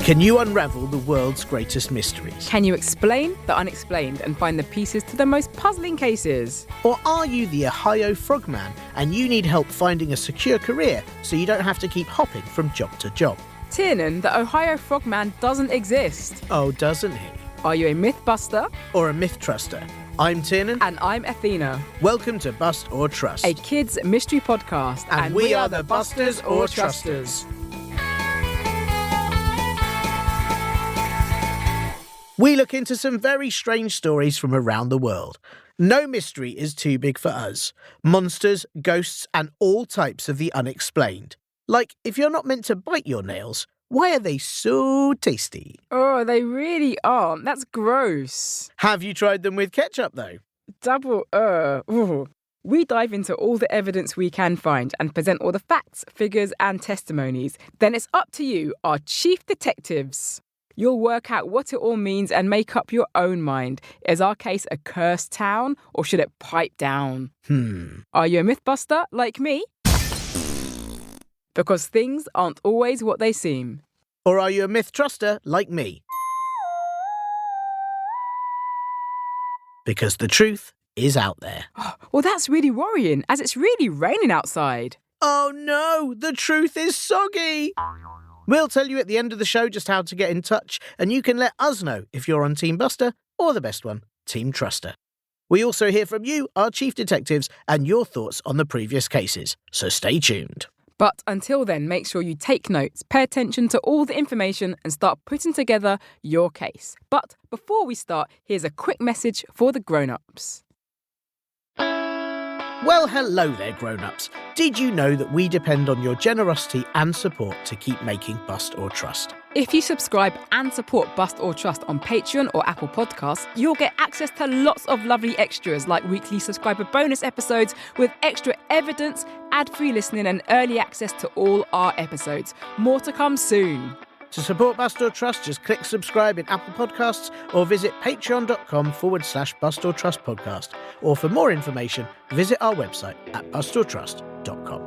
Can you unravel the world's greatest mysteries? Can you explain the unexplained and find the pieces to the most puzzling cases? Or are you the Ohio Frogman and you need help finding a secure career so you don't have to keep hopping from job to job? Tiernan, the Ohio Frogman, doesn't exist. Oh, doesn't he? Are you a mythbuster? Or a myth truster? I'm Tiernan. And I'm Athena. Welcome to Bust or Trust, a kids' mystery podcast. And we are the Busters or Trusters. We look into some very strange stories from around the world. No mystery is too big for us. Monsters, ghosts, and all types of the unexplained. Like, if you're not meant to bite your nails, why are they so tasty? Oh, they really aren't. That's gross. Have you tried them with ketchup, though? Ooh. We dive into all the evidence we can find and present all the facts, figures, and testimonies. Then it's up to you, our chief detectives. You'll work out what it all means and make up your own mind. Is our case a cursed town, or should it pipe down? Are you a mythbuster like me? Because things aren't always what they seem. Or are you a myth truster like me? Because the truth is out there. Well, that's really worrying, as it's really raining outside. Oh no, the truth is soggy. We'll tell you at the end of the show just how to get in touch, and you can let us know if you're on Team Buster or the best one, Team Truster. We also hear from you, our chief detectives, and your thoughts on the previous cases, so stay tuned. But until then, make sure you take notes, pay attention to all the information, and start putting together your case. But before we start, here's a quick message for the grown-ups. Well, hello there, grown-ups. Did you know that we depend on your generosity and support to keep making Bust or Trust? If you subscribe and support Bust or Trust on Patreon or Apple Podcasts, you'll get access to lots of lovely extras like weekly subscriber bonus episodes with extra evidence, ad-free listening and early access to all our episodes. More to come soon. To support Bust or Trust, just click subscribe in Apple Podcasts or visit patreon.com/Bust or Trust podcast. Or for more information, visit our website at bustortrust.com.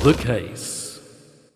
The case.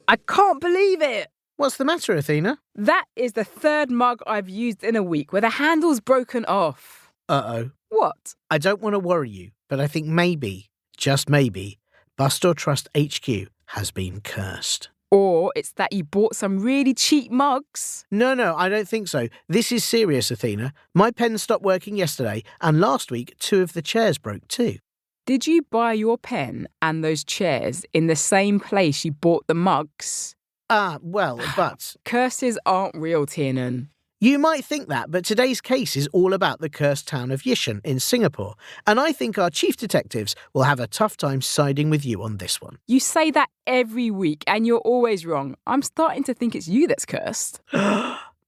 I can't believe it! What's the matter, Athena? That is the third mug I've used in a week where the handle's broken off. Uh-oh. What? I don't want to worry you, but I think maybe, just maybe, Bust or Trust HQ has been cursed. Or it's that you bought some really cheap mugs. No, I don't think so. This is serious, Athena. My pen stopped working yesterday, and last week 2 of the chairs broke too. Did you buy your pen and those chairs in the same place you bought the mugs? But... Curses aren't real, Tiernan. You might think that, but today's case is all about the cursed town of Yishun in Singapore, and I think our chief detectives will have a tough time siding with you on this one. You say that every week, and you're always wrong. I'm starting to think it's you that's cursed.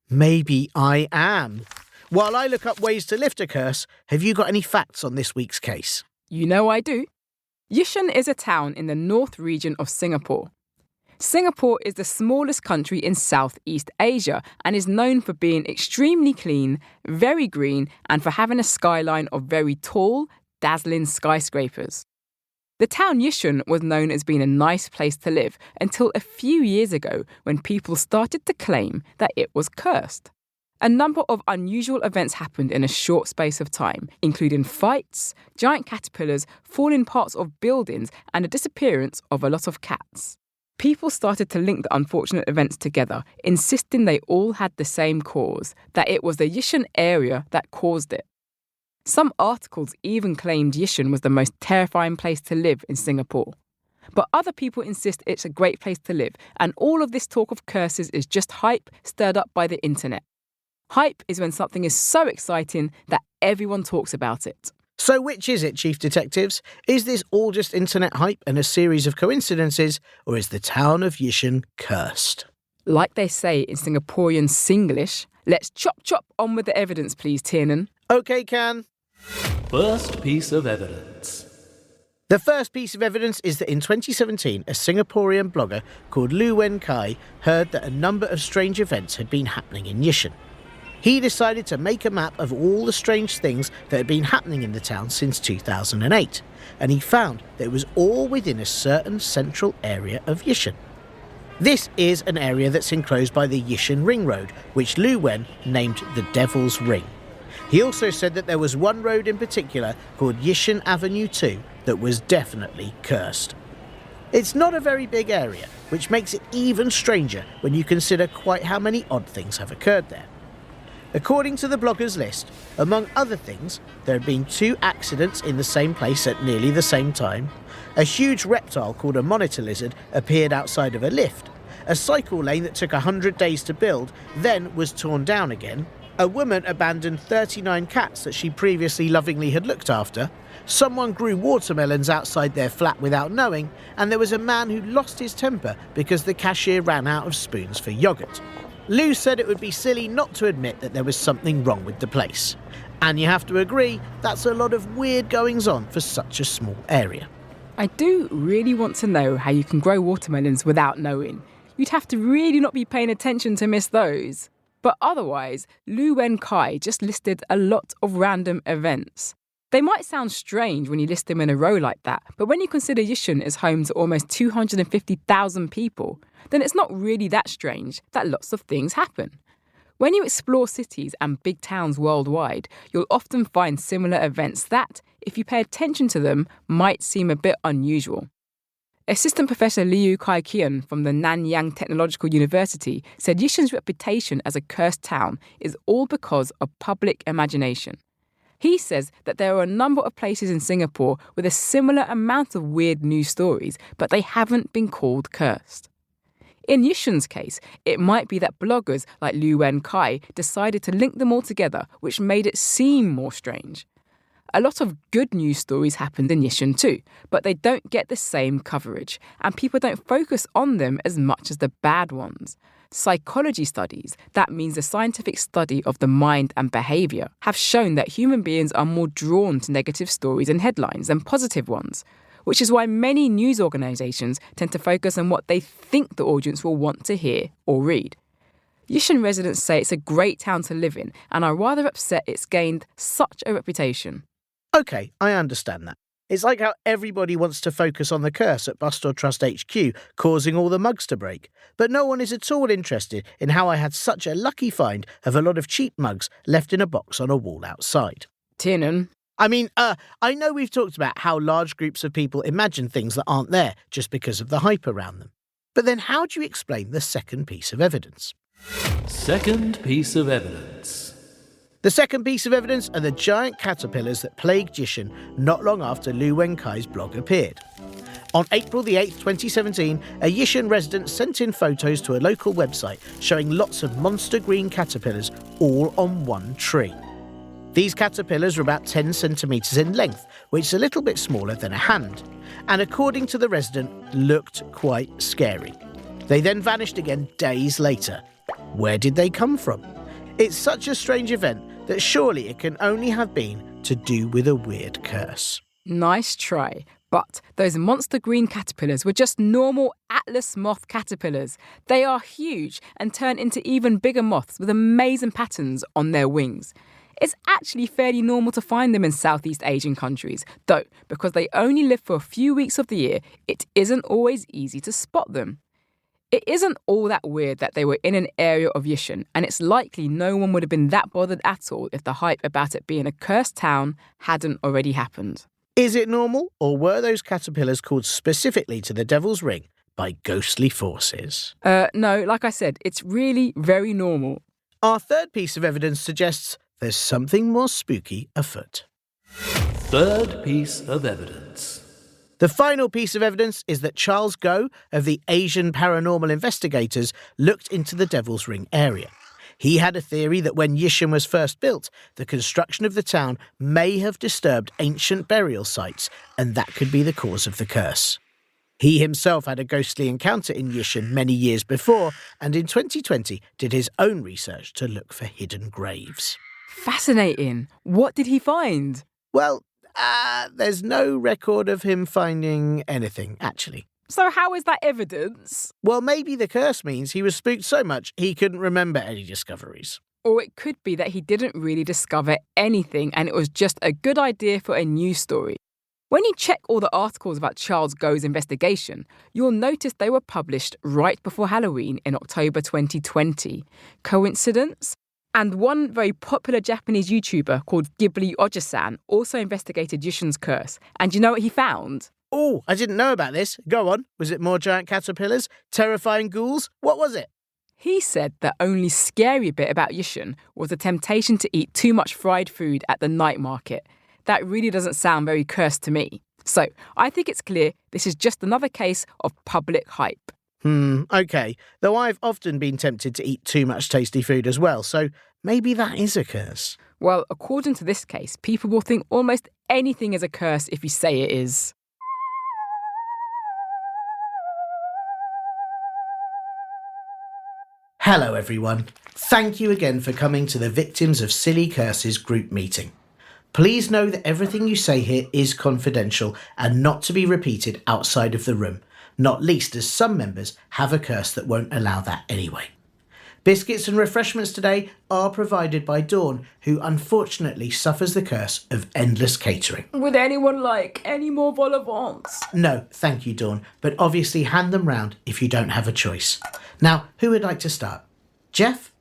Maybe I am. While I look up ways to lift a curse, have you got any facts on this week's case? You know I do. Yishun is a town in the north region of Singapore. Singapore is the smallest country in Southeast Asia and is known for being extremely clean, very green, and for having a skyline of very tall, dazzling skyscrapers. The town Yishun was known as being a nice place to live until a few years ago when people started to claim that it was cursed. A number of unusual events happened in a short space of time, including fights, giant caterpillars, falling parts of buildings, and the disappearance of a lot of cats. People started to link the unfortunate events together, insisting they all had the same cause, that it was the Yishun area that caused it. Some articles even claimed Yishun was the most terrifying place to live in Singapore. But other people insist it's a great place to live, and all of this talk of curses is just hype stirred up by the internet. Hype is when something is so exciting that everyone talks about it. So which is it, Chief Detectives? Is this all just internet hype and a series of coincidences, or is the town of Yishun cursed? Like they say in Singaporean Singlish, let's chop on with the evidence, please, Tiernan. OK, Can. First piece of evidence. The first piece of evidence is that in 2017, a Singaporean blogger called Lu Wen Kai heard that a number of strange events had been happening in Yishun. He decided to make a map of all the strange things that had been happening in the town since 2008, and he found that it was all within a certain central area of Yishun. This is an area that's enclosed by the Yishun Ring Road, which Lu Wen named the Devil's Ring. He also said that there was one road in particular called Yishun Avenue 2 that was definitely cursed. It's not a very big area, which makes it even stranger when you consider quite how many odd things have occurred there. According to the blogger's list, among other things, there had been 2 accidents in the same place at nearly the same time, a huge reptile called a monitor lizard appeared outside of a lift, a cycle lane that took 100 days to build, then was torn down again, a woman abandoned 39 cats that she previously lovingly had looked after, someone grew watermelons outside their flat without knowing, and there was a man who lost his temper because the cashier ran out of spoons for yoghurt. Lou said it would be silly not to admit that there was something wrong with the place. And you have to agree, that's a lot of weird goings-on for such a small area. I do really want to know how you can grow watermelons without knowing. You'd have to really not be paying attention to miss those. But otherwise, Lu Wen Kai just listed a lot of random events. They might sound strange when you list them in a row like that, but when you consider Yishun is home to almost 250,000 people, then it's not really that strange that lots of things happen. When you explore cities and big towns worldwide, you'll often find similar events that, if you pay attention to them, might seem a bit unusual. Assistant Professor Liu Kai-kian from the Nanyang Technological University said Yishun's reputation as a cursed town is all because of public imagination. He says that there are a number of places in Singapore with a similar amount of weird news stories, but they haven't been called cursed. In Yishun's case, it might be that bloggers like Lu Wen Kai decided to link them all together, which made it seem more strange. A lot of good news stories happened in Yishun too, but they don't get the same coverage, and people don't focus on them as much as the bad ones. Psychology studies, that means the scientific study of the mind and behaviour, have shown that human beings are more drawn to negative stories and headlines than positive ones, which is why many news organisations tend to focus on what they think the audience will want to hear or read. Yishun residents say it's a great town to live in and are rather upset it's gained such a reputation. OK, I understand that. It's like how everybody wants to focus on the curse at Bust or Trust HQ, causing all the mugs to break. But no one is at all interested in how I had such a lucky find of a lot of cheap mugs left in a box on a wall outside. Tiernan. I know we've talked about how large groups of people imagine things that aren't there just because of the hype around them. But then how do you explain the second piece of evidence? Second piece of evidence. The second piece of evidence are the giant caterpillars that plagued Yishun not long after Lu Wen Kai's blog appeared. On April the 8th, 2017, a Yishun resident sent in photos to a local website showing lots of monster green caterpillars all on one tree. These caterpillars were about 10 centimetres in length, which is a little bit smaller than a hand, and according to the resident, looked quite scary. They then vanished again days later. Where did they come from? It's such a strange event that surely it can only have been to do with a weird curse. Nice try. But those monster green caterpillars were just normal Atlas moth caterpillars. They are huge and turn into even bigger moths with amazing patterns on their wings. It's actually fairly normal to find them in Southeast Asian countries, though because they only live for a few weeks of the year, it isn't always easy to spot them. It isn't all that weird that they were in an area of Yishun, and it's likely no one would have been that bothered at all if the hype about it being a cursed town hadn't already happened. Is it normal, or were those caterpillars called specifically to the Devil's Ring by ghostly forces? No, like I said, it's really very normal. Our third piece of evidence suggests there's something more spooky afoot. Third piece of evidence. The final piece of evidence is that Charles Goh of the Asian Paranormal Investigators looked into the Devil's Ring area. He had a theory that when Yishun was first built, the construction of the town may have disturbed ancient burial sites, and that could be the cause of the curse. He himself had a ghostly encounter in Yishun many years before, and in 2020 did his own research to look for hidden graves. Fascinating. What did he find? Well, there's no record of him finding anything, actually. So how is that evidence? Well, maybe the curse means he was spooked so much he couldn't remember any discoveries. Or it could be that he didn't really discover anything and it was just a good idea for a news story. When you check all the articles about Charles Go's investigation, you'll notice they were published right before Halloween in October 2020. Coincidence? And one very popular Japanese YouTuber called Ghibli Oja-san also investigated Yishun's curse. And you know what he found? Oh, I didn't know about this. Go on. Was it more giant caterpillars? Terrifying ghouls? What was it? He said the only scary bit about Yishun was the temptation to eat too much fried food at the night market. That really doesn't sound very cursed to me. So I think it's clear this is just another case of public hype. OK. Though I've often been tempted to eat too much tasty food as well, so maybe that is a curse. Well, according to this case, people will think almost anything is a curse if you say it is. Hello everyone. Thank you again for coming to the Victims of Silly Curses group meeting. Please know that everything you say here is confidential and not to be repeated outside of the room, not least as some members have a curse that won't allow that anyway. Biscuits and refreshments today are provided by Dawn, who unfortunately suffers the curse of endless catering. Would anyone like any more vol au vents? No, thank you, Dawn, but obviously hand them round if you don't have a choice. Now, who would like to start? Jeff?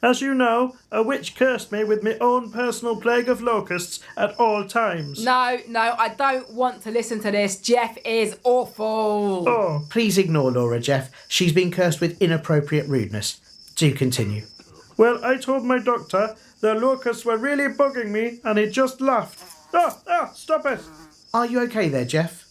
As you know, a witch cursed me with my own personal plague of locusts at all times. No, I don't want to listen to this. Jeff is awful. Oh, Please ignore Laura, Jeff. She's been cursed with inappropriate rudeness. Do continue. well, I told my doctor the locusts were really bugging me and he just laughed. Stop it. Are you okay there, Jeff?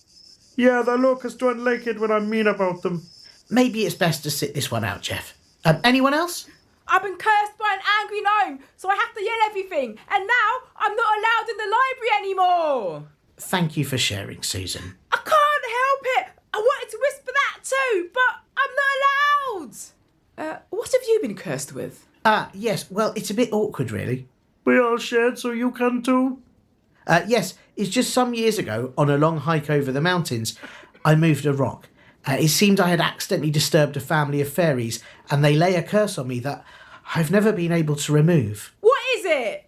Yeah, the locusts don't like it when I'm mean about them. Maybe it's best to sit this one out, Jeff. Anyone else? I've been cursed by an angry gnome, so I have to yell everything. And now I'm not allowed in the library anymore. Thank you for sharing, Susan. I can't help it. I wanted to whisper that too, but I'm not allowed. What have you been cursed with? Yes, well, it's a bit awkward, really. We all shared, so you can too. Yes, it's just some years ago, on a long hike over the mountains, I moved a rock. It seemed I had accidentally disturbed a family of fairies, and they lay a curse on me that I've never been able to remove. What is it?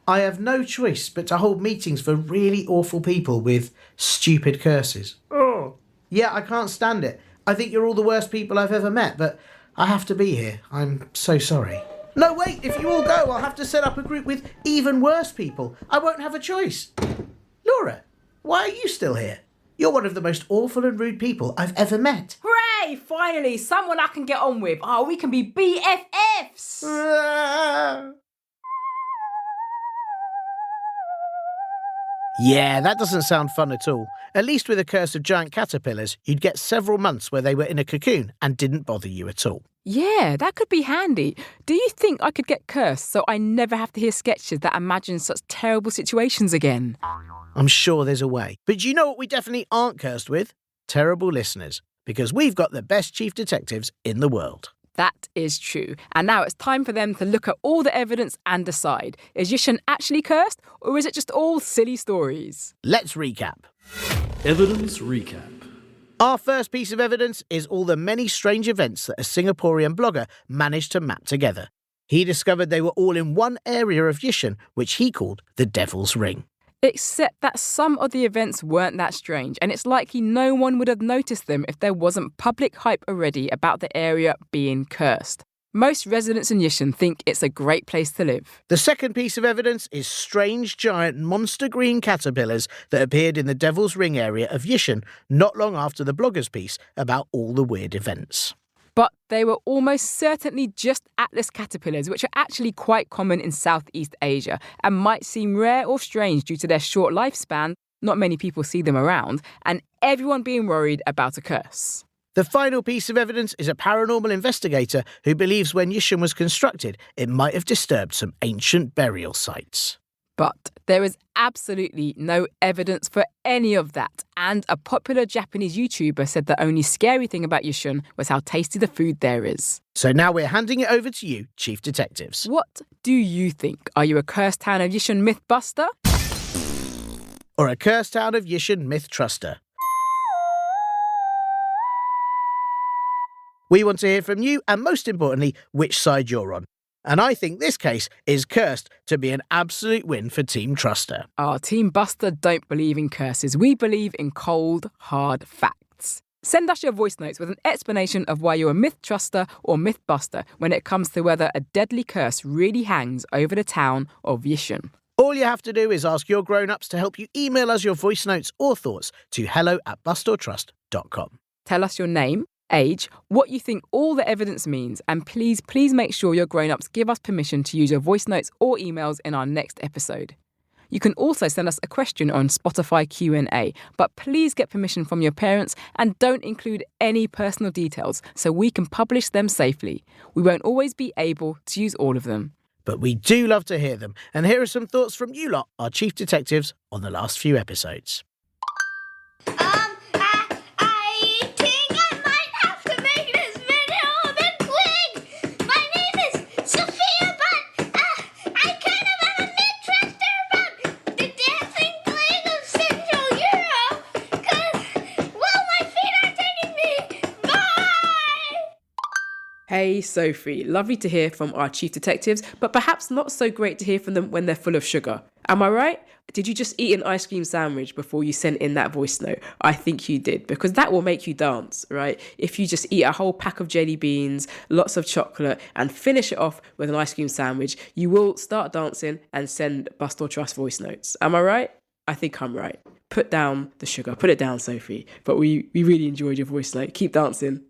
I have no choice but to hold meetings for really awful people with stupid curses. Oh, Yeah, I can't stand it. I think you're all the worst people I've ever met, but I have to be here. I'm so sorry. No, wait, if you all go, I'll have to set up a group with even worse people. I won't have a choice. Laura, why are you still here? You're one of the most awful and rude people I've ever met. Hooray! Finally, someone I can get on with. Oh, we can be BFFs. Yeah, that doesn't sound fun at all. At least with a curse of giant caterpillars, you'd get several months where they were in a cocoon and didn't bother you at all. Yeah, that could be handy. Do you think I could get cursed so I never have to hear sketches that imagine such terrible situations again? I'm sure there's a way. But do you know what we definitely aren't cursed with? Terrible listeners. Because we've got the best chief detectives in the world. That is true. And now it's time for them to look at all the evidence and decide, is Yishun actually cursed or is it just all silly stories? Let's recap. Evidence recap. Our first piece of evidence is all the many strange events that a Singaporean blogger managed to map together. He discovered they were all in one area of Yishun, which he called the Devil's Ring. Except that some of the events weren't that strange, and it's likely no one would have noticed them if there wasn't public hype already about the area being cursed. Most residents in Yishun think it's a great place to live. The second piece of evidence is strange giant monster green caterpillars that appeared in the Devil's Ring area of Yishun not long after the blogger's piece about all the weird events. But they were almost certainly just atlas caterpillars, which are actually quite common in Southeast Asia and might seem rare or strange due to their short lifespan. Not many people see them around, and everyone being worried about a curse. The final piece of evidence is a paranormal investigator who believes when Yishun was constructed, it might have disturbed some ancient burial sites. But there is absolutely no evidence for any of that. And a popular Japanese YouTuber said the only scary thing about Yishun was how tasty the food there is. So now we're handing it over to you, Chief Detectives. What do you think? Are you a cursed town of Yishun mythbuster? Or a cursed town of Yishun myth truster? We want to hear from you and most importantly, which side you're on. And I think this case is cursed to be an absolute win for Team Truster. Our Team Buster don't believe in curses. We believe in cold, hard facts. Send us your voice notes with an explanation of why you're a myth truster or myth buster when it comes to whether a deadly curse really hangs over the town of Yishun. All you have to do is ask your grown-ups to help you email us your voice notes or thoughts to hello@bustortrust.com. Tell us your name, age, what you think all the evidence means, and please make sure your grown-ups give us permission to use your voice notes or emails in our next episode. You can also send us a question on Spotify Q&A, but please get permission from your parents and don't include any personal details so we can publish them safely. We won't always be able to use all of them. But we do love to hear them, and here are some thoughts from you lot, our chief detectives, on the last few episodes. I think I might have to make this video a bit quick. My name is Sophia, but I kind of am a mid-truster about the dancing plague of Central Europe, because, well, my feet are taking me. Bye! Hey Sophie, lovely to hear from our chief detectives, but perhaps not so great to hear from them when they're full of sugar. Am I right? Did you just eat an ice cream sandwich before you sent in that voice note? I think you did, because that will make you dance, right? If you just eat a whole pack of jelly beans, lots of chocolate, and finish it off with an ice cream sandwich, you will start dancing and send Bust or Trust voice notes. Am I right? I think I'm right. Put down the sugar. Put it down, Sophie. But we really enjoyed your voice note. Keep dancing.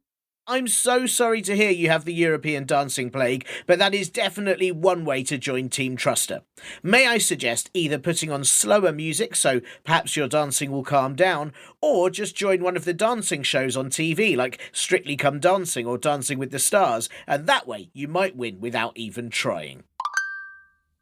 I'm so sorry to hear you have the European dancing plague, but that is definitely one way to join Team Truster. May I suggest either putting on slower music so perhaps your dancing will calm down, or just join one of the dancing shows on TV like Strictly Come Dancing or Dancing with the Stars, and that way you might win without even trying.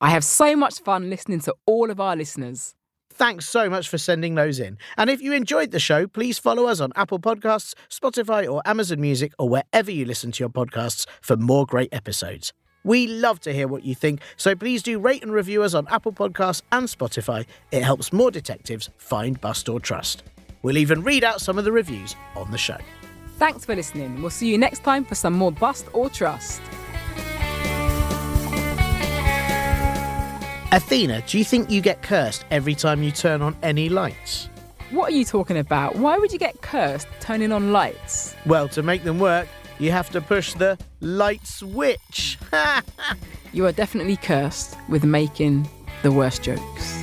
I have so much fun listening to all of our listeners. Thanks so much for sending those in. And if you enjoyed the show, please follow us on Apple Podcasts, Spotify or Amazon Music or wherever you listen to your podcasts for more great episodes. We love to hear what you think, so please do rate and review us on Apple Podcasts and Spotify. It helps more detectives find Bust or Trust. We'll even read out some of the reviews on the show. Thanks for listening. We'll see you next time for some more Bust or Trust. Athena, do you think you get cursed every time you turn on any lights? What are you talking about? Why would you get cursed turning on lights? Well, to make them work, you have to push the light switch. You are definitely cursed with making the worst jokes.